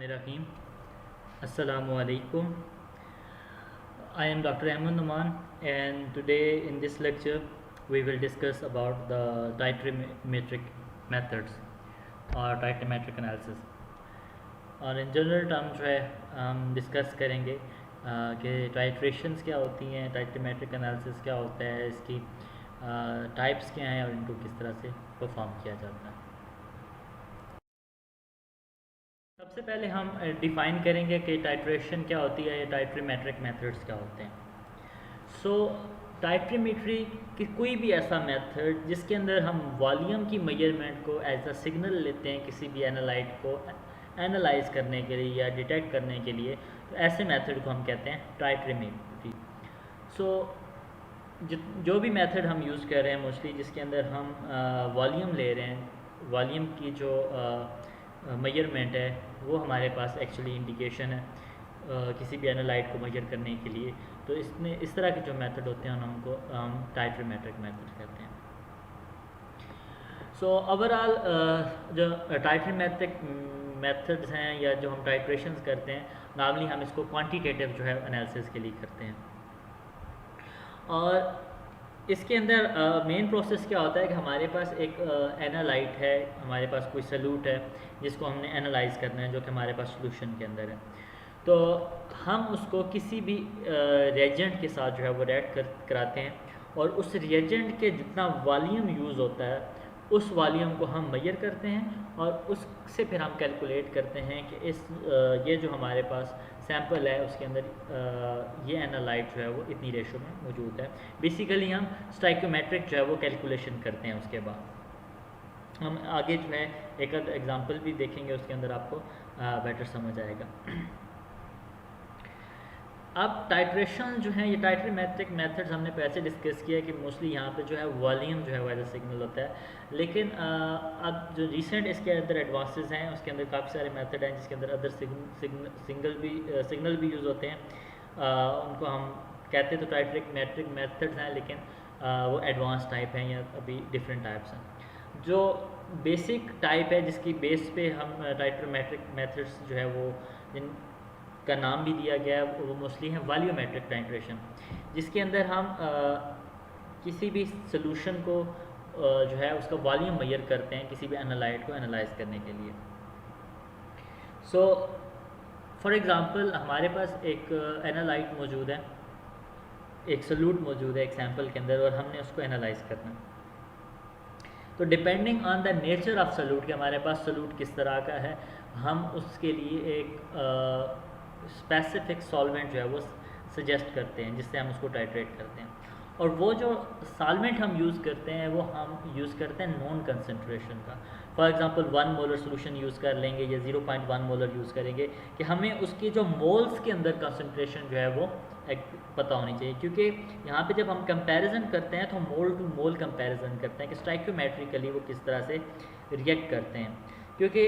Bismillahirrahmanirrahim. Assalamu alaikum. I am Dr. Ahmed Numan, and today in this lecture we will discuss about the titometric methods or titometric analysis. और in general term जो है हम discuss करेंगे कि titrations क्या होती हैं, टाइटोमेट्रिक analysis क्या होता है, इसकी टाइप्स क्या हैं और इनको किस तरह से परफॉर्म किया जाता है। सबसे पहले हम डिफ़ाइन करेंगे कि टाइट्रेशन क्या होती है या टाइट्रीमेट्रिक मेथड्स क्या होते हैं। सो टाइट्रीमेट्री की कोई भी ऐसा मेथड जिसके अंदर हम वॉल्यूम की मेजरमेंट को एज अ सिग्नल लेते हैं किसी भी एनालाइट को एनालाइज करने के लिए या डिटेक्ट करने के लिए, तो ऐसे मेथड को हम कहते हैं टाइट्रीमेट्री। सो जो भी मेथड हम यूज़ कर रहे हैं मोस्टली जिसके अंदर हम वॉल्यूम ले रहे हैं, वॉल्यूम की जो मेजरमेंट है वो हमारे पास एक्चुअली इंडिकेशन है किसी भी एनालाइट को मेजर करने के लिए, तो इसमें इस तरह के जो मेथड होते हैं उनको हम टाइट्रीमेट्रिक मेथड कहते हैं। सो ओवरऑल जो टाइट्रीमेट्रिक मेथड्स हैं या जो हम टाइट्रेशंस करते हैं, नॉर्मली हम इसको क्वांटिटेटिव जो है एनालिसिस के लिए करते हैं। और इसके अंदर मेन प्रोसेस क्या होता है कि हमारे पास एक एनालाइट है, हमारे पास कोई सल्यूट है जिसको हमने एनालाइज करना है, जो कि हमारे पास सोल्यूशन के अंदर है। तो हम उसको किसी भी रिएजेंट के साथ जो है वो रिएक्ट कराते हैं, और उस रिएजेंट के जितना वॉल्यूम यूज़ होता है उस वॉल्यूम को हम मेजर करते हैं, और उससे फिर हम कैलकुलेट करते हैं कि ये जो हमारे पास सैम्पल है उसके अंदर ये एनालाइट जो है वो इतनी रेशो में मौजूद है। बेसिकली हम स्टाइकोमेट्रिक जो है वो कैलकुलेशन करते हैं। उसके बाद हम आगे जो है एक एग्जांपल भी देखेंगे, उसके अंदर आपको बेटर समझ आएगा। अब टाइट्रेशन जो है, ये टाइट्रीमेट्रिक मेथड्स हमने पहले डिस्कस किया कि मोस्टली यहाँ पे जो है वॉल्यूम जो है वो एज अ सिग्नल होता है, लेकिन अब जो रिसेंट इसके अंदर एडवांसेस हैं उसके अंदर काफ़ी सारे मेथड हैं जिसके अंदर अदर सिग्नल भी यूज़ होते हैं। उनको हम कहते तो टाइट्रीमेट्रिक मेथड्स हैं, लेकिन वो एडवांस टाइप हैं या अभी डिफरेंट टाइप्स हैं। जो बेसिक टाइप है जिसकी बेस पे हम टाइट्रीमेट्रिक मेथड्स जो है वो का नाम भी दिया गया है, वो मोस्टली है वॉल्यूमेट्रिक टाइट्रेशन, जिसके अंदर हम किसी भी सोल्यूशन को जो है उसका वॉल्यूम मेजर करते हैं किसी भी एनालाइट को एनालाइज करने के लिए। सो फॉर एग्जांपल हमारे पास एक एनालाइट मौजूद है, एक सोल्यूट मौजूद है एक सैम्पल के अंदर, और हमने उसको एनालाइज करना है। तो depending on the nature of solute कि हमारे पास सोल्यूट किस तरह का है, हम उसके लिए एक स्पेसिफिक सॉल्वेंट जो है वो सजेस्ट करते हैं जिससे हम उसको टाइट्रेट करते हैं। और वो जो सॉल्वेंट हम यूज़ करते हैं वो हम यूज़ करते हैं नॉन कंसनट्रेशन का। For example 1 molar solution use कर लेंगे या 0.1 मोलर यूज़ करेंगे, कि हमें उसकी जो मोल्स के अंदर कंसनट्रेशन जो है वो पता होनी चाहिए, क्योंकि यहाँ पे जब हम कंपैरिजन करते हैं तो मोल टू मोल कंपैरिजन करते हैं कि स्टाइकोमेट्रिकली वो किस तरह से रिएक्ट करते हैं, क्योंकि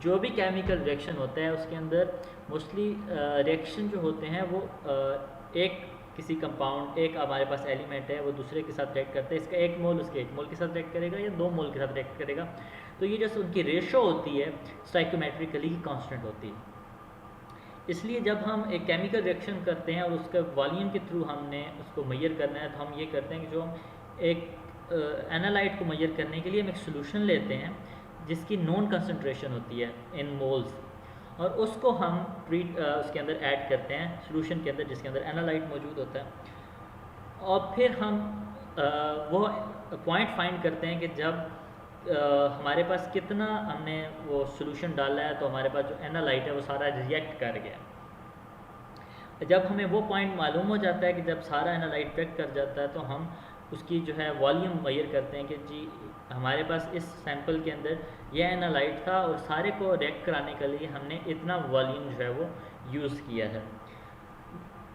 जो भी केमिकल रिएक्शन होता है उसके अंदर मोस्टली रिएक्शन जो होते हैं वो एक किसी कंपाउंड, एक हमारे पास एलिमेंट है वो दूसरे के साथ रिएक्ट करता है, इसका एक मोल उसके एक मोल के साथ रिएक्ट करेगा या 2 मोल के साथ रिएक्ट करेगा। तो ये जैसे उनकी रेशो होती है स्टाइकोमेट्रिकली कांस्टेंट होती है। इसलिए जब हम एक केमिकल रिएक्शन करते हैं और उसका वॉल्यूम के थ्रू हमने उसको मेजर करना है, तो हम ये करते हैं कि जो हम एक एनालाइट को मेजर करने के लिए हम एक सोल्यूशन लेते हैं जिसकी नॉन कंसंट्रेशन होती है इन मोल्स, और उसको हम उसके अंदर ऐड करते हैं सोल्यूशन के अंदर जिसके अंदर एनालाइट मौजूद होता है। और फिर हम वो पॉइंट फाइंड करते हैं कि जब हमारे पास कितना हमने वो सोल्यूशन डाला है तो हमारे पास जो एनालाइट है वो सारा रिएक्ट कर गया। जब हमें वो पॉइंट मालूम हो जाता है कि जब सारा एनालाइट रिएक्ट कर जाता है, तो हम उसकी जो है वॉल्यूम मेजर करते हैं कि जी हमारे पास इस सैंपल के अंदर यह एनालाइट था और सारे को रिएक्ट कराने के लिए हमने इतना वॉल्यूम जो है वो यूज़ किया है।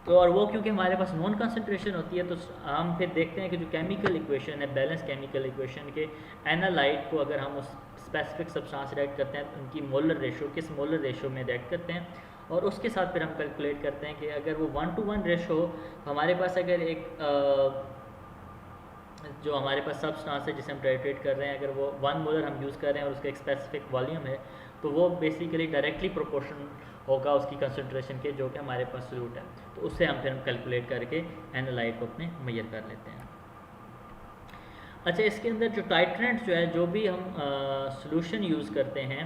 तो और वो क्योंकि हमारे पास नॉन कंसंट्रेशन होती है, तो हम फिर देखते हैं कि जो केमिकल इक्वेशन है, बैलेंस केमिकल इक्वेशन के एनालाइट को अगर हम उस स्पेसिफिक सब्सटेंस रिएक्ट करते हैं तो उनकी मोलर रेशो किस मोलर रेशो में रिएक्ट करते हैं, और उसके साथ फिर हम कैलकुलेट करते हैं कि अगर वो 1:1 रेशो हो, हमारे पास अगर एक जो हमारे पास सब्सटेंस है जिसे हम टाइट्रेट कर रहे हैं, अगर वो 1 मोलर हम यूज़ कर रहे हैं और उसका एक स्पेसिफिक वॉल्यूम है, तो वो बेसिकली डायरेक्टली प्रोपोर्शनल होगा उसकी कंसनट्रेशन के जो कि हमारे पास सोल्यूट है, तो उससे हम फिर कैलकुलेट करके एनालाइट को अपने मेजर कर लेते हैं। अच्छा, इसके अंदर जो टाइट्रेंट जो है, जो भी हम सोल्यूशन यूज़ करते हैं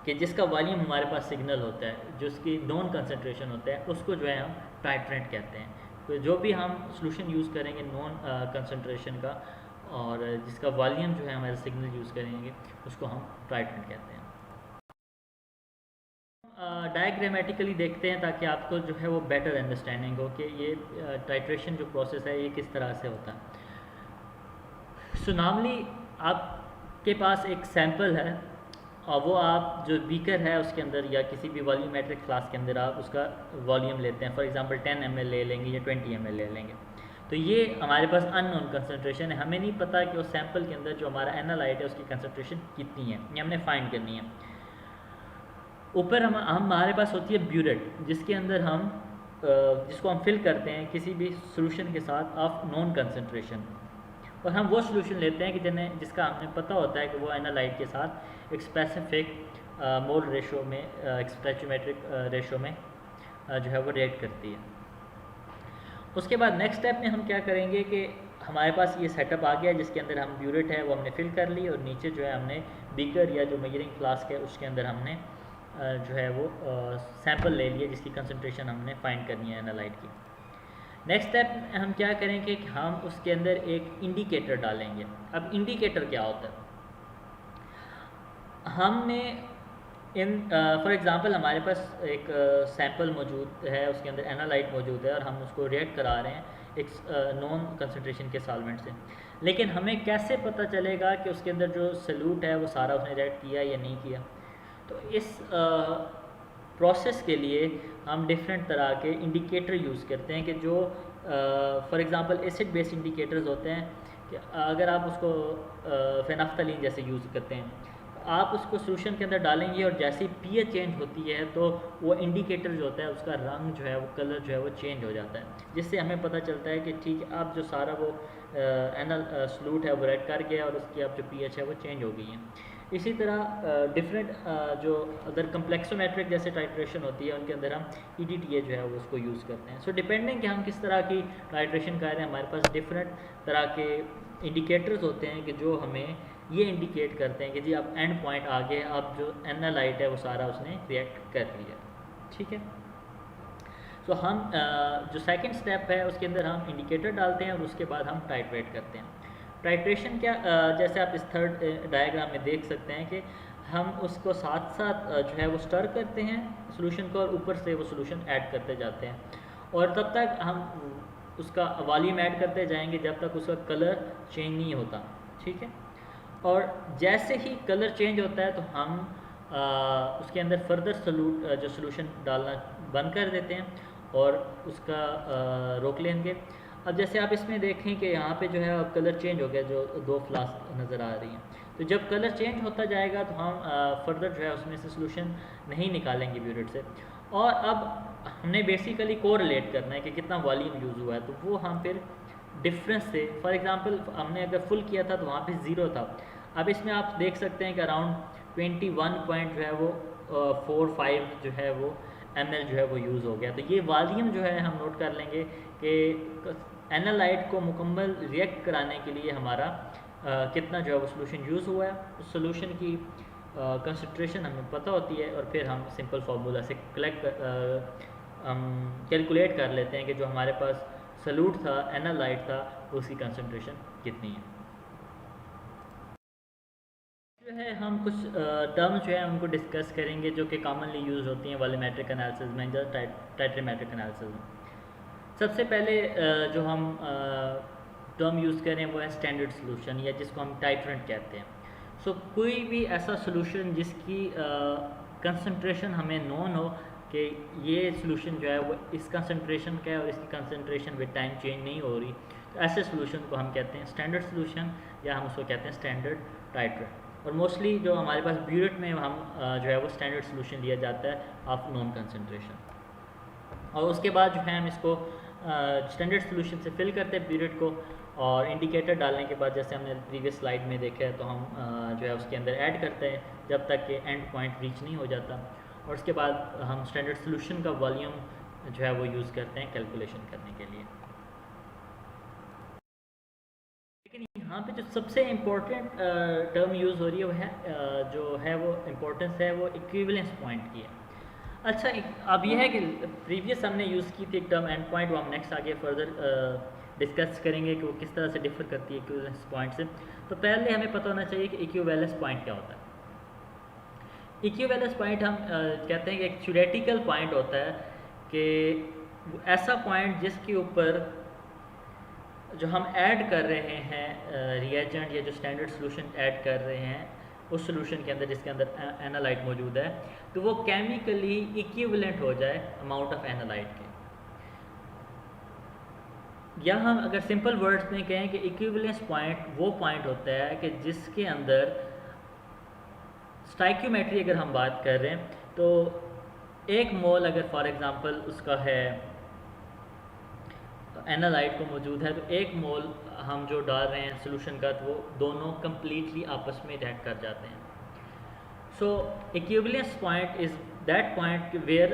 कि जिसका वॉल्यूम हमारे पास सिग्नल होता है, जो उसकी नॉन कंसनट्रेशन होता है, उसको जो है हम टाइट्रेंट कहते हैं। तो जो भी हम सोल्यूशन यूज़ करेंगे नॉन कंसनट्रेशन का और जिसका वॉल्यूम जो है हमारे सिग्नल यूज़ करेंगे, उसको हम टाइट्रेंट कहते हैं। डायग्रामेटिकली देखते हैं ताकि आपको जो है वो बेटर अंडरस्टैंडिंग हो कि ये टाइट्रेशन जो प्रोसेस है ये किस तरह से होता है। सो नॉर्मली आपके पास एक सैंपल है और वो आप जो बीकर है उसके अंदर या किसी भी वॉल्यूमेट्रिक फ्लास्क के अंदर आप उसका वॉल्यूम लेते हैं। फॉर एग्जांपल 10 ml ले लेंगे या 20 ml ले लेंगे। तो ये हमारे पास अननोन कंसनट्रेशन है, हमें नहीं पता कि उस सैंपल के अंदर जो हमारा एनालाइट है उसकी कंसनट्रेशन कितनी है, ये हमने फाइंड करनी है। ऊपर हमारे पास होती है ब्यूरेट, जिसके अंदर हम जिसको हम फिल करते हैं किसी भी सोल्यूशन के साथ ऑफ नॉन कंसनट्रेशन, और हम वो सोल्यूशन लेते हैं कि जिसका हमें पता होता है कि वो एनालाइट के साथ एक स्पेसिफिक मोल रेशो में, एक स्टोइचियोमेट्रिक रेशो में जो है वो रिएक्ट करती है। उसके बाद नेक्स्ट स्टेप में हम क्या करेंगे कि हमारे पास ये सेटअप आ गया जिसके अंदर हम ब्यूरेट है वो हमने फिल कर ली, और नीचे जो है हमने बीकर या जो मेजरिंग फ्लास्क है उसके अंदर हमने जो है वो सैंपल ले लिए जिसकी कंसनट्रेशन हमने फाइंड करनी है एनालाइट की। नेक्स्ट स्टेप हम क्या करेंगे कि हम उसके अंदर एक इंडिकेटर डालेंगे। अब इंडिकेटर क्या होता है, हमने फॉर एग्ज़ाम्पल हमारे पास एक सैंपल मौजूद है, उसके अंदर एनालाइट मौजूद है और हम उसको रिएक्ट करा रहे हैं एक नॉन कंसनट्रेशन के सॉल्वेंट से, लेकिन हमें कैसे पता चलेगा कि उसके अंदर जो सल्यूट है वो सारा उसने रिएक्ट किया या नहीं किया। तो इस प्रोसेस के लिए हम डिफरेंट तरह के इंडिकेटर यूज़ करते हैं कि जो for example acid based indicators होते हैं कि अगर आप उसको फेनाफ्थलीन जैसे यूज़ करते हैं, आप उसको सोल्यूशन के अंदर डालेंगे और जैसे ही पीएच चेंज होती है तो वो इंडिकेटर जो होता है उसका रंग जो है वो कलर जो है वो चेंज हो जाता है, जिससे हमें पता चलता है कि ठीक है अब जो सारा वो सल्यूट है वो रेड कर गया और उसकी अब जो पीएच है वो चेंज हो गई है। इसी तरह डिफरेंट जो अदर कम्प्लेक्सोमेट्रिक जैसे टाइट्रेशन होती है उनके अंदर हम EDTA जो है वो उसको यूज़ करते हैं। सो डिपेंडिंग कि हम किस तरह की टाइट्रेशन कर रहे हैं, हमारे पास डिफरेंट तरह के इंडिकेटर्स होते हैं कि जो हमें ये इंडिकेट करते हैं कि जी अब एंड पॉइंट आ गए, अब जो एनालाइट है वो सारा उसने रिएक्ट कर लिया। ठीक है, सो हम जो सेकंड स्टेप है उसके अंदर हम इंडिकेटर डालते हैं और उसके बाद हम टाइट्रेट करते हैं। टाइट्रेशन क्या, जैसे आप इस थर्ड डायग्राम में देख सकते हैं कि हम उसको साथ साथ जो है वो स्टर करते हैं सॉल्यूशन को और ऊपर से वो सॉल्यूशन ऐड करते जाते हैं, और तब तक हम उसका वॉल्यूम ऐड करते जाएंगे जब तक उसका कलर चेंज नहीं होता। ठीक है, और जैसे ही कलर चेंज होता है तो हम उसके अंदर फर्दर जो सॉल्यूशन डालना बंद कर देते हैं और उसका रोक लेंगे। अब जैसे आप इसमें देखें कि यहाँ पे जो है अब कलर चेंज हो गया, जो दो फ्लास्क नज़र आ रही हैं, तो जब कलर चेंज होता जाएगा तो हम फर्दर जो है उसमें से सॉल्यूशन नहीं निकालेंगे ब्यूरेट से, और अब हमने बेसिकली कोरिलेट करना है कि कितना वॉल्यूम यूज़ हुआ है, तो वो हम फिर डिफरेंस से, फॉर एग्जांपल हमने अगर फुल किया था तो वहाँ पे 0 था, अब इसमें आप देख सकते हैं कि अराउंड 21 पॉइंट जो है वो 45 जो है वो ml जो है वो यूज़ हो गया। तो ये वॉल्यूम जो है हम नोट कर लेंगे कि एनालाइट को मुकम्मल रिएक्ट कराने के लिए हमारा कितना जो है वो सोल्यूशन यूज़ हुआ है। उस सोल्यूशन की कंसंट्रेशन हमें पता होती है और फिर हम सिंपल फार्मूला से हम कैलकुलेट कर लेते हैं कि जो हमारे पास सल्यूट था, एनालाइट था, उसकी कंसंट्रेशन कितनी है। जो है हम कुछ टर्म्स जो है उनको डिस्कस करेंगे जो कि कॉमनली यूज़ होती हैं वॉल्यूमेट्रिक एनालिसिस में या टाइट्रीमेट्रिक एनालिसिस में। सबसे पहले जो हम टर्म यूज़ करें वो है स्टैंडर्ड सॉल्यूशन, या जिसको हम टाइट्रेंट कहते हैं। सो कोई भी ऐसा सॉल्यूशन जिसकी कंसंट्रेशन हमें नोन हो कि ये सॉल्यूशन जो है वो इस कंसंट्रेशन का है और इसकी कंसंट्रेशन विद टाइम चेंज नहीं हो रही, तो ऐसे सॉल्यूशन को हम कहते हैं स्टैंडर्ड सॉल्यूशन, या हम उसको कहते हैं स्टैंडर्ड टाइट्रेंट। और मोस्टली जो हमारे पास ब्यूरेट में हम जो है वो स्टैंडर्ड सॉल्यूशन लिया जाता है ऑफ नॉन कंसंट्रेशन, और उसके बाद जो है हम इसको स्टैंडर्ड सॉल्यूशन से फिल करते हैं ब्यूरेट को, और इंडिकेटर डालने के बाद जैसे हमने प्रीवियस स्लाइड में देखा है तो हम जो है उसके अंदर ऐड करते हैं जब तक कि एंड पॉइंट रीच नहीं हो जाता, और उसके बाद हम स्टैंडर्ड सोल्यूशन का वॉल्यूम जो है वो यूज़ करते हैं कैलकुलेशन करने के लिए। लेकिन यहाँ पे जो सबसे इम्पोर्टेंट टर्म यूज़ हो रही है वो है जो है वो इम्पोर्टेंस है वो इक्विवेलेंस पॉइंट की है। अच्छा, अब यह है कि प्रीवियस हमने यूज़ की थी एक टर्म एंड पॉइंट, वो हम नेक्स्ट आगे फर्दर डिस्कस करेंगे कि वो किस तरह से डिफर करती है इक्विवेलेंस पॉइंट से। तो पहले हमें पता होना चाहिए कि इक्विवेलेंस पॉइंट क्या होता है। इक्विवेलेंस पॉइंट हम कहते हैं कि एक थ्योरेटिकल पॉइंट होता है कि ऐसा पॉइंट जिसके ऊपर जो हम ऐड कर रहे हैं रिएजेंट या जो स्टैंडर्ड सोल्यूशन ऐड कर रहे हैं उस सोल्यूशन के अंदर जिसके अंदर एनालाइट मौजूद है, तो वो केमिकली इक्विवेलेंट हो जाए अमाउंट ऑफ एनालाइट के। या हम अगर सिंपल वर्ड्स में कहें कि इक्विवेलेंस पॉइंट वो पॉइंट होता है कि जिसके अंदर स्टाइक्योमेट्री अगर हम बात कर रहे हैं तो एक मोल अगर फॉर एग्जांपल उसका है एनालाइट को मौजूद है, तो एक मोल हम जो डाल रहे हैं सोल्यूशन का तो वो दोनों कंप्लीटली आपस में रिएक्ट कर जाते हैं। So equivalence point is that point where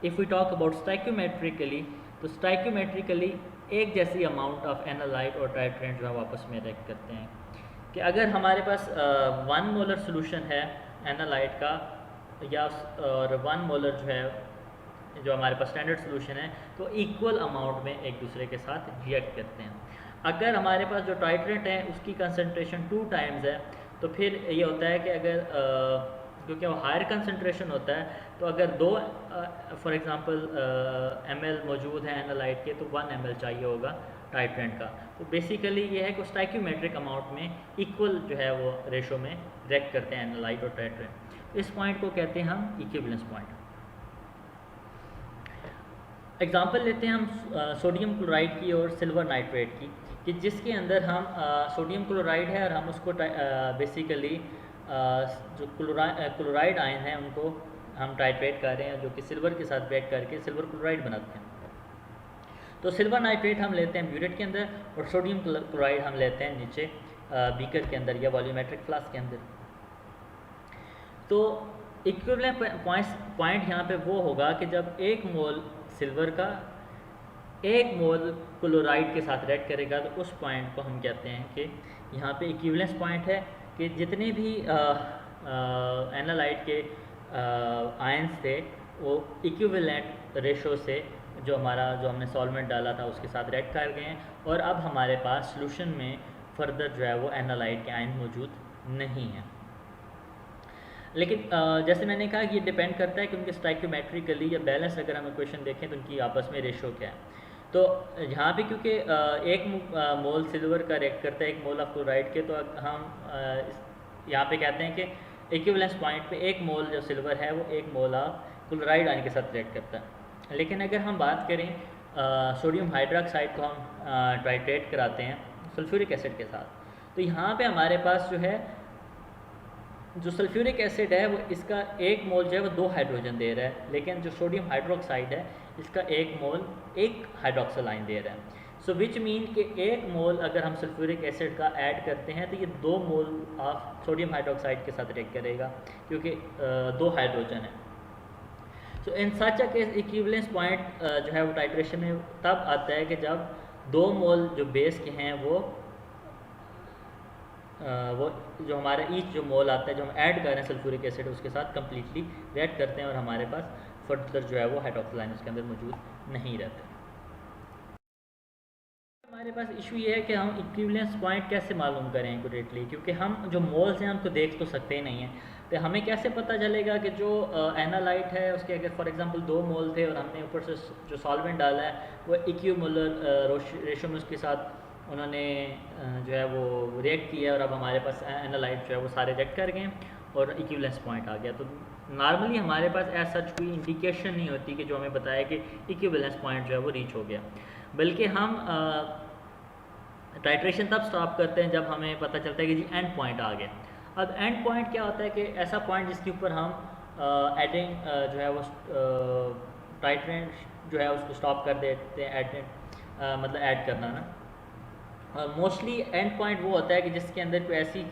if we talk about stoichiometrically, तो स्टाइक्योमेट्रिकली एक जैसी अमाउंट ऑफ एनालाइट और टाइट्रेंट जो है आपस में रिएक्ट करते हैं। कि अगर हमारे पास 1 मोलर सोल्यूशन है एनालाइट का या और 1 मोलर जो है जो हमारे पास स्टैंडर्ड सोल्यूशन है, तो इक्वल अमाउंट में एक दूसरे के साथ रिएक्ट करते हैं। अगर हमारे पास जो टाइट्रेंट है उसकी कंसनट्रेशन 2 टाइम्स है, तो फिर ये होता है कि अगर क्योंकि वो हायर कंसनट्रेशन होता है, तो अगर 2 फॉर एग्जांपल ml मौजूद है एनालाइट के, तो 1 ml चाहिए होगा टाइट्रेंट का। तो बेसिकली ये है कि स्टाइक्योमेट्रिक अमाउंट में इक्वल जो है वो रेशो में रिएक्ट करते हैं एनालाइट और टाइट्रेंट। इस पॉइंट को कहते हैं हम इक्विवेलेंस पॉइंट। एग्जांपल लेते हैं हम सोडियम क्लोराइड की और सिल्वर नाइट्रेट की, कि जिसके अंदर हम सोडियम क्लोराइड है और हम उसको बेसिकली जो क्लोराइड आयन है उनको हम टाइट्रेट कर रहे हैं, जो कि सिल्वर के साथ रिएक्ट करके सिल्वर क्लोराइड बनाते हैं। तो सिल्वर नाइट्रेट हम लेते हैं ब्यूरेट के अंदर और सोडियम क्लोराइड हम लेते हैं नीचे बीकर के अंदर या वॉल्यूमेट्रिक फ्लास्क के अंदर। तो इक्विवेलेंट पॉइंट यहाँ पे वो होगा कि जब एक मोल सिल्वर का एक मोल क्लोराइड के साथ रिएक्ट करेगा, तो उस पॉइंट को हम कहते हैं कि यहाँ पे इक्विवेलेंस पॉइंट है कि जितने भी एनालाइट के आयंस थे वो इक्विवेलेंट रेशो से जो हमने सॉल्वेंट डाला था उसके साथ रिएक्ट कर गए हैं, और अब हमारे पास सोल्यूशन में फर्दर जो है वो एनालाइट के आयन मौजूद नहीं है। लेकिन जैसे मैंने कहा कि ये डिपेंड करता है कि उनके स्टाइक्योमेट्रिकली या बैलेंस अगर हम इक्वेशन देखें तो उनकी आपस में रेशो क्या है। तो यहाँ पे क्योंकि एक मोल सिल्वर का रिएक्ट करता है एक मोल ऑफ क्लोराइड के, तो हम यहाँ पे कहते हैं कि इक्विवेलेंस पॉइंट पे एक मोल जो सिल्वर है वो एक मोल ऑफ क्लोराइड आयन के साथ रिएक्ट करता है। लेकिन अगर हम बात करें सोडियम हाइड्रोक्साइड को हम टाइट्रेट कराते हैं सल्फ्यूरिक एसिड के साथ, तो यहाँ पे हमारे पास जो है जो सल्फ्यूरिक एसिड है वो इसका एक मोल जो है वो 2 हाइड्रोजन दे रहा है, लेकिन जो सोडियम हाइड्रोक्साइड है इसका एक मोल 1 हाइड्रोक्सिल आयन दे रहा है। सो विच मीन कि एक मोल अगर हम सल्फ्यूरिक एसिड का ऐड करते हैं तो ये 2 मोल ऑफ सोडियम हाइड्रोक्साइड के साथ रिएक्ट करेगा क्योंकि 2 हाइड्रोजन है। सो इन सच अ केस इक्विवेलेंस पॉइंट जो है वो टाइट्रेशन में तब आता है कि जब 2 मोल जो बेस के हैं वो जो हमारा ईच जो मोल आता है जो हम ऐड कर रहे हैं सल्फ्यूरिक एसिड उसके साथ कम्प्लीटली रिएक्ट करते हैं और हमारे पास फर्दर जो है वो हाइड्रोक्सिल आयन उसके अंदर मौजूद नहीं रहते। हमारे पास इशू ये है कि हम इक्विवेलेंस पॉइंट कैसे मालूम करें एक्यूरेटली, क्योंकि हम जो मोल्स हैं हम तो देख तो सकते ही नहीं हैं। तो हमें कैसे पता चलेगा कि जो एनालाइट है उसके अगर फॉर एग्जांपल 2 मोल थे और हमने ऊपर से जो सॉल्वेंट डाला है वो इक्विमोलर रेशो में उसके साथ उन्होंने जो है वो रिएक्ट किया और अब हमारे पास एनालाइट जो है वो सारे रिएक्ट कर गए और इक्विवेलेंस पॉइंट आ गया। तो नॉर्मली हमारे पास ऐसा कोई इंडिकेशन नहीं होती कि जो हमें बताया कि इक्विवेलेंस पॉइंट जो है वो रीच हो गया, बल्कि हम टाइट्रेशन तब स्टॉप करते हैं जब हमें पता चलता है कि जी एंड पॉइंट आ गया। अब एंड पॉइंट क्या होता है कि ऐसा पॉइंट जिसके ऊपर हम एडिंग जो है वो टाइट्रेंट जो है उसको स्टॉप कर देते हैं, मतलब ऐड करना ना। मोस्टली एंड पॉइंट वो होता है कि जिसके अंदर कोई ऐसी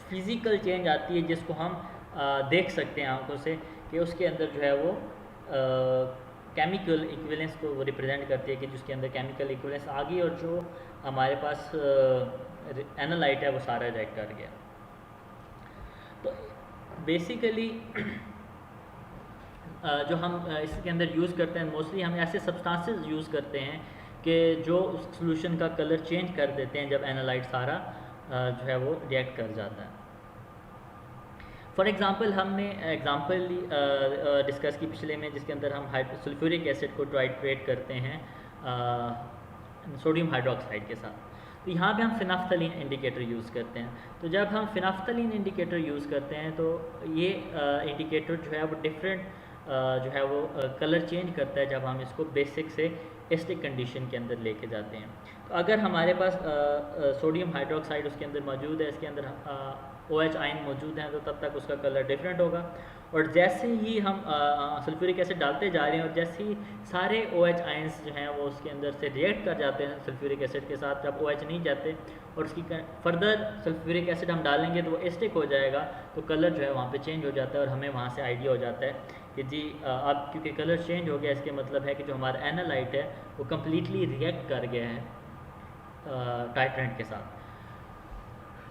फिज़िकल चेंज आती है जिसको हम देख सकते हैं आंखों से, कि उसके अंदर जो है वो केमिकल इक्विवेलेंस को वो रिप्रेजेंट करती है, कि जिसके अंदर केमिकल इक्विवेलेंस आ गई और जो हमारे पास एनालाइट है वो सारा रिएक्ट कर गया। तो बेसिकली जो हम इसके अंदर यूज़ करते हैं, मोस्टली हम ऐसे सब्सटेंसेस यूज़ करते हैं कि जो उस सॉल्यूशन का कलर चेंज कर देते हैं जब एनालाइट सारा जो है वो रिएक्ट कर जाता है। फॉर एग्ज़ाम्पल हमने एग्ज़ाम्पल डिस्कस की पिछले में, जिसके अंदर हम सल्फ्यूरिक एसिड को टाइट्रेट करते हैं सोडियम हाइड्रोक्साइड के साथ। तो यहाँ पे हम फिनाफ्थलीन इंडिकेटर यूज़ करते हैं। तो जब हम फिनाफ्थलीन इंडिकेटर यूज़ करते हैं तो ये इंडिकेटर जो है वो डिफरेंट जो है वो कलर चेंज करता है जब हम इसको बेसिक से एसिडिक कंडीशन के अंदर लेके जाते हैं। तो अगर हमारे पास सोडियम हाइड्रोक्साइड उसके अंदर मौजूद है, इसके अंदर OH आयन मौजूद हैं, तो तब तक उसका कलर डिफरेंट होगा। और जैसे ही हम सल्फ्यूरिक एसिड डालते जा रहे हैं और जैसे ही सारे OH आयन्स जो हैं वो उसके अंदर से रिएक्ट कर जाते हैं सल्फ्यूरिक एसिड के साथ, जब OH नहीं जाते और उसकी फर्दर सल्फ्यूरिक एसिड हम डालेंगे तो वो एसिडिक हो जाएगा, तो कलर जो है वहाँ पे चेंज हो जाता है और हमें वहाँ से आइडिया हो जाता है कि जी अब क्योंकि कलर चेंज हो गया, इसके मतलब है कि जो हमारा एनालाइट है वो कम्प्लीटली रिएक्ट कर गया है टाइट्रेंट के साथ।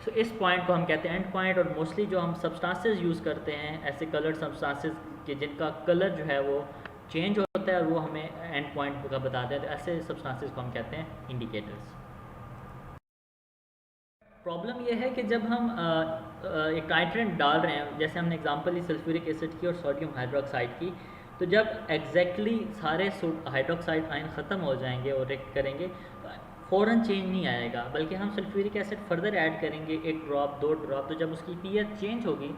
सो इस पॉइंट को हम कहते हैं एंड पॉइंट। और मोस्टली जो हम सब्सटेंसेस यूज़ करते हैं ऐसे कलर्ड सब्सटेंसेस के जिनका कलर जो है वो चेंज होता है और वो हमें एंड पॉइंट का बताते हैं, तो ऐसे सब्सटेंसेस को हम कहते हैं इंडिकेटर्स। प्रॉब्लम ये है कि जब हम एक टाइट्रेंट डाल रहे हैं, जैसे हमने एग्जांपल ली सल्फ्यूरिक एसिड की और सोडियम हाइड्रोक्साइड की, तो जब एग्जैक्टली सारे हाइड्रोक्साइड आयन ख़त्म हो जाएंगे और रिएक्ट करेंगे तो फ़ौरन चेंज नहीं आएगा, बल्कि हम सल्फ्यूरिक एसिड फर्दर ऐड करेंगे 1 ड्रॉप 2 ड्रॉप, तो जब उसकी pH चेंज होगी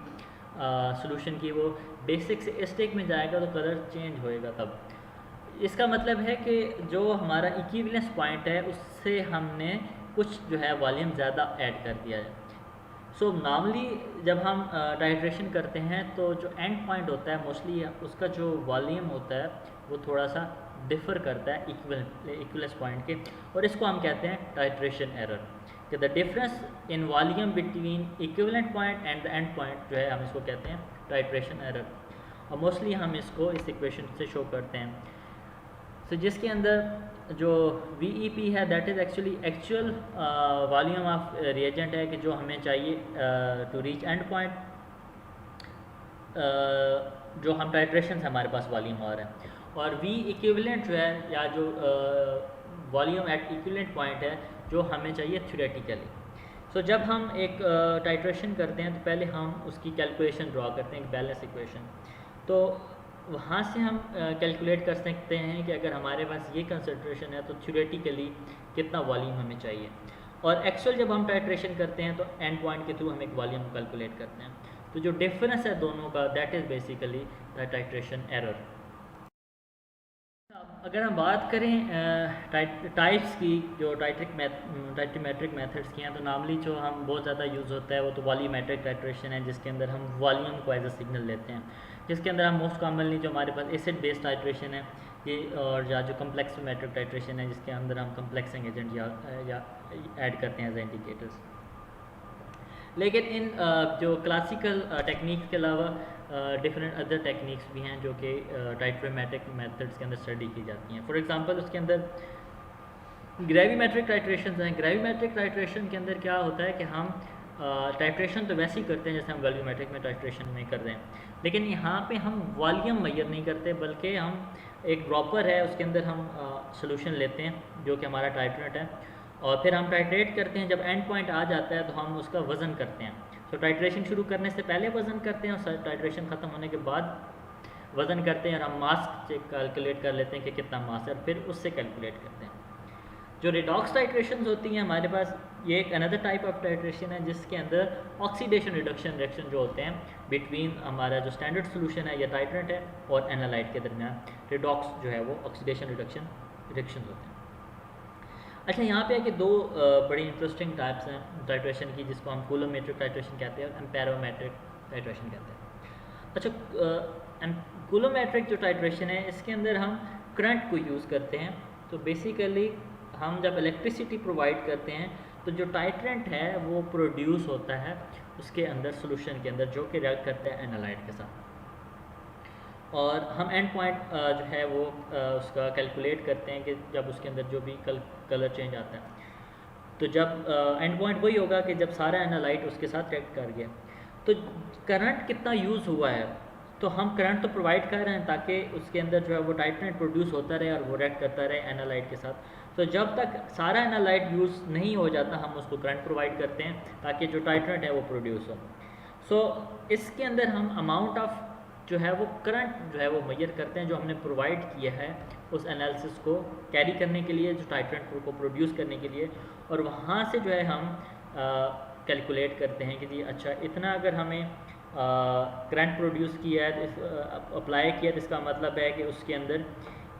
सॉल्यूशन की, वो बेसिक से एसिडिक में जाएगा तो कलर चेंज होएगा। तब इसका मतलब है कि जो हमारा इक्विवेलेंस पॉइंट है उससे हमने कुछ जो है वॉल्यूम ज़्यादा ऐड कर दिया है। सो नॉर्मली जब हम टाइट्रेशन करते हैं तो जो एंड पॉइंट होता है मोस्टली उसका जो वॉल्यूम होता है वो थोड़ा सा डिफ़र करता है इक्विवेलेंस पॉइंट के, और इसको हम कहते हैं टाइट्रेशन एरर, कि the difference in volume between equivalent point and the end point जो है हम इसको कहते हैं टाइट्रेशन एरर। और मोस्टली हम इसको इस इक्वेशन से शो करते हैं। सो जिसके अंदर जो VEP है that is actual volume of reagent है, कि जो हमें चाहिए टू रीच एंड पॉइंट, जो हम टाइट्रेशन से हमारे पास वॉल्यूम आ रहा है। और V इक्विवेलेंट जो है या जो वॉल्यूम एट इक्विवेलेंट पॉइंट है जो हमें चाहिए थ्योरेटिकली। सो जब हम एक टाइट्रेशन करते हैं तो पहले हम उसकी कैलकुलेशन ड्रॉ करते हैं, एक बैलेंस इक्वेशन। तो वहाँ से हम कैलकुलेट कर सकते हैं कि अगर हमारे पास ये कंसंट्रेशन है तो थ्योरेटिकली कितना वॉल्यूम हमें चाहिए, और एक्चुअल जब हम टाइट्रेशन करते हैं तो एंड पॉइंट के थ्रू हम एक वॉल्यूम कैलकुलेट करते हैं। तो जो डिफरेंस है दोनों का that is basically the titration error. अगर हम बात करें टाइप्स की, जो टाइट्रीमेट्रिक मेथड्स की हैं, तो नॉर्मली जो हम बहुत ज़्यादा यूज़ होता है वो तो वॉल्यूमेट्रिक टाइट्रेशन है, जिसके अंदर हम वॉल्यूम को एज अ सिग्नल लेते हैं, जिसके अंदर हम मोस्ट कॉमनली जो हमारे पास एसिड बेस्ड टाइट्रेशन है ये, और या जो कम्प्लेक्स मेट्रिक टाइट्रेशन है जिसके अंदर हम कम्प्लेक्सिंग एजेंट या ऐड करते हैं एज इंडिकेटर्स। लेकिन इन जो क्लासिकल टेक्निक के अलावा डिफरेंट अदर टेक्निक्स भी हैं जो कि टाइट्रीमेट्रिक मेथड्स के अंदर स्टडी की जाती हैं। फॉर एग्जांपल उसके अंदर ग्रेविमेट्रिक टाइट्रेशन हैं। ग्रेविमेट्रिक टाइट्रेशन के अंदर क्या होता है कि हम टाइट्रेशन तो वैसे ही करते हैं जैसे हम वॉल्यूमेट्रिक में टाइट्रेशन में कर रहे हैं, लेकिन यहाँ पे हम वॉल्यूम मेजर नहीं करते, बल्कि हम एक ड्रॉपर है उसके अंदर हम सोल्यूशन लेते हैं जो कि हमारा टाइट्रेट है, और फिर हम टाइट्रेट करते हैं। जब एंड पॉइंट आ जाता है तो हम उसका वज़न करते हैं। तो टाइट्रेशन शुरू करने से पहले वज़न करते हैं और टाइट्रेशन ख़त्म होने के बाद वज़न करते हैं, और हम मास कैलकुलेट कर लेते हैं कि कितना मास है, और फिर उससे कैलकुलेट करते हैं। जो रिडॉक्स टाइट्रेशन होती हैं हमारे पास, ये एक अनदर टाइप ऑफ टाइट्रेशन है जिसके अंदर ऑक्सीडेशन रिडक्शन रिएक्शन जो होते हैं बिटवीन हमारा जो स्टैंडर्ड सोल्यूशन है या टाइट्रेंट है और एनालाइट के दरमियान, रिडॉक्स जो है वो ऑक्सीडेशन रिडक्शन रिएक्शन होते हैं। अच्छा, यहाँ पे है कि दो बड़ी इंटरेस्टिंग टाइप्स हैं टाइट्रेशन की, जिसको हम कूलोमेट्रिक टाइट्रेशन कहते हैं और एम्पेरोमेट्रिक टाइट्रेशन कहते हैं। अच्छा, कूलोमेट्रिक जो टाइट्रेशन है इसके अंदर हम करंट को यूज़ करते हैं। तो बेसिकली हम जब इलेक्ट्रिसिटी प्रोवाइड करते हैं तो जो टाइट्रेंट है वो प्रोड्यूस होता है उसके अंदर, सोल्यूशन के अंदर, जो कि रिएक्ट करता है एनालाइट के साथ। और हम एंड पॉइंट जो है वो उसका कैलकुलेट करते हैं कि जब उसके अंदर जो भी कलर चेंज आता है, तो जब एंड पॉइंट वही होगा कि जब सारा एनालाइट उसके साथ रिएक्ट कर गया, तो करंट कितना यूज़ हुआ है, तो हम करंट तो प्रोवाइड कर रहे हैं ताकि उसके अंदर जो है वो टाइट्रेंट प्रोड्यूस होता रहे और वो रिएक्ट करता रहे एनालाइट के साथ। तो जब तक सारा एनालाइट यूज़ नहीं हो जाता हम उसको करंट प्रोवाइड करते हैं ताकि जो टाइट्रेंट है वो प्रोड्यूस हो। सो इसके अंदर हम अमाउंट ऑफ जो है वो करंट जो है वो मेजर करते हैं जो हमने प्रोवाइड किया है उस एनालिसिस को कैरी करने के लिए, जो टाइट्रेंट को प्रोड्यूस करने के लिए, और वहाँ से जो है हम कैलकुलेट करते हैं कि जी अच्छा इतना अगर हमें करंट प्रोड्यूस किया है, अप्लाई किया, तो इसका मतलब है कि उसके अंदर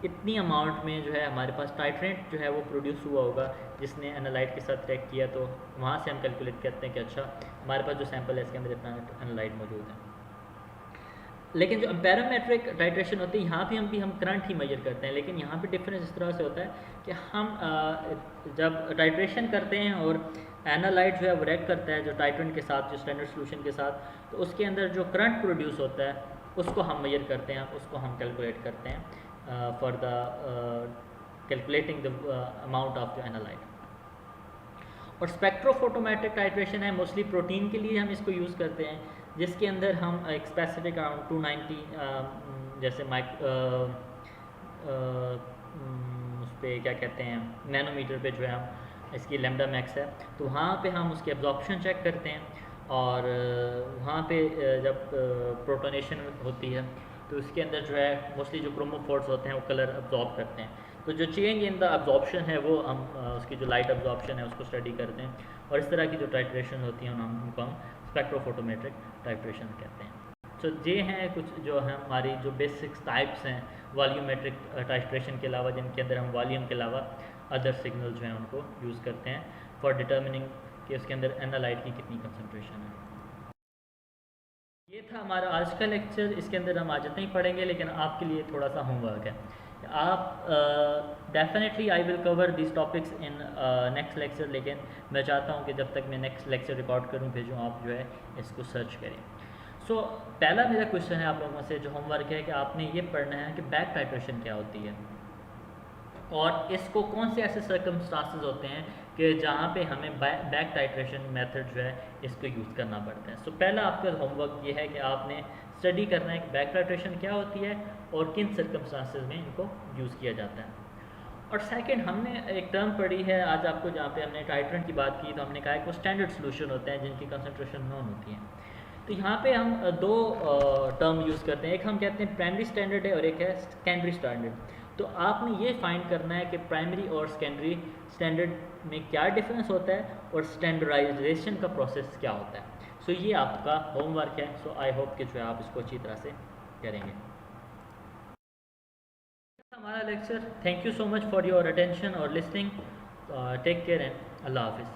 इतनी अमाउंट में जो है हमारे पास टाइट्रेंट जो है वो प्रोड्यूस हुआ होगा जिसने एनालाइट के साथ ट्रैक किया। तो वहाँ से हम कैलकुलेट करते हैं कि अच्छा हमारे पास जो सैंपल है इसके अंदर इतना एनालाइट मौजूद है। लेकिन जो एम्पेरोमेट्रिक टाइट्रेशन होती है यहाँ भी हम करंट ही मेजर करते हैं, लेकिन यहाँ पे डिफरेंस इस तरह से होता है कि हम जब टाइट्रेशन करते हैं और एनालाइट जो है वो रिएक्ट करता है जो टाइट्रेंट के साथ, जो स्टैंडर्ड सोल्यूशन के साथ, तो उसके अंदर जो करंट प्रोड्यूस होता है उसको हम मेजर करते हैं, उसको हम कैलकुलेट करते हैं for the calculating the amount of the analyte. और स्पेक्ट्रोफोटोमेट्रिक टाइट्रेशन है, मोस्टली प्रोटीन के लिए हम इसको यूज़ करते हैं, जिसके अंदर हम एक स्पेसिफिक अराउंड 290 जैसे उस पर क्या कहते हैं नैनोमीटर पे जो है हम इसकी लैम्डा मैक्स है, तो वहाँ पे हम उसकी एब्जॉर्प्शन चेक करते हैं। और वहाँ पे जब प्रोटोनेशन होती है तो उसके अंदर जो है मोस्टली जो क्रोमोफोर्स होते हैं वो कलर अब्जॉर्ब करते हैं, तो जो चेंज इन द अब्जॉर्प्शन है वो हम उसकी जो लाइट अब्जॉर्प्शन है उसको स्टडी करते हैं, और इस तरह की जो टाइट्रेशन होती हैं उनको हम स्पेक्ट्रोफोटोमेट्रिक टाइट्रेशन कहते हैं। तो ये हैं कुछ जो है हमारी जो बेसिक टाइप्स हैं वॉल्यूमेट्रिक टाइट्रेशन के अलावा, जिनके अंदर हम वॉल्यूम के अलावा अदर सिग्नल जो हैं उनको यूज़ करते हैं फॉर डिटर्मिनिंग कि उसके अंदर एनालाइट की कितनी कंसनट्रेशन है। ये था हमारा आज का लेक्चर। इसके अंदर हम आज इतना ही पढ़ेंगे, लेकिन आपके लिए थोड़ा सा होमवर्क है। आप definitely I will cover this topics in next lecture, लेकिन मैं चाहता हूँ कि जब तक मैं नेक्स्ट लेक्चर रिकॉर्ड करूँ भेजूँ आप जो है इसको सर्च करें। सो पहला मेरा क्वेश्चन है आप लोगों से, जो होमवर्क है कि आपने ये पढ़ना है कि बैक टाइट्रेशन क्या होती है और इसको कौन से ऐसे सर्कमस्टांसेस होते हैं कि जहाँ पे हमें बैक टाइट्रेशन मेथड जो है इसको यूज़ करना पड़ता है। सो पहला आपका होमवर्क ये है कि आपने स्टडी करना है कि बैक टाइट्रेशन क्या होती है और किन सर्कमस्टांसेस में इनको यूज़ किया जाता है। और सेकंड, हमने एक टर्म पढ़ी है आज आपको, जहाँ पे हमने टाइट्रेंट की बात की, तो हमने कहा है कि वो स्टैंडर्ड सोल्यूशन होते हैं जिनकी कंसनट्रेशन नॉन होती है। तो यहाँ पे हम दो टर्म यूज़ करते हैं, एक हम कहते हैं प्राइमरी स्टैंडर्ड है और एक है सेकेंडरी स्टैंडर्ड। तो आपने ये फाइंड करना है कि प्राइमरी और सेकेंडरी स्टैंडर्ड में क्या डिफरेंस होता है और स्टैंडर्डाइजेशन का प्रोसेस क्या होता है। सो ये आपका होमवर्क है। सो आई होप कि जो है आप इसको अच्छी तरह से करेंगे। हमारा lecture. Thank you so much for your attention और लिसनिंग। टेक केयर एंड अल्लाह हाफिज़।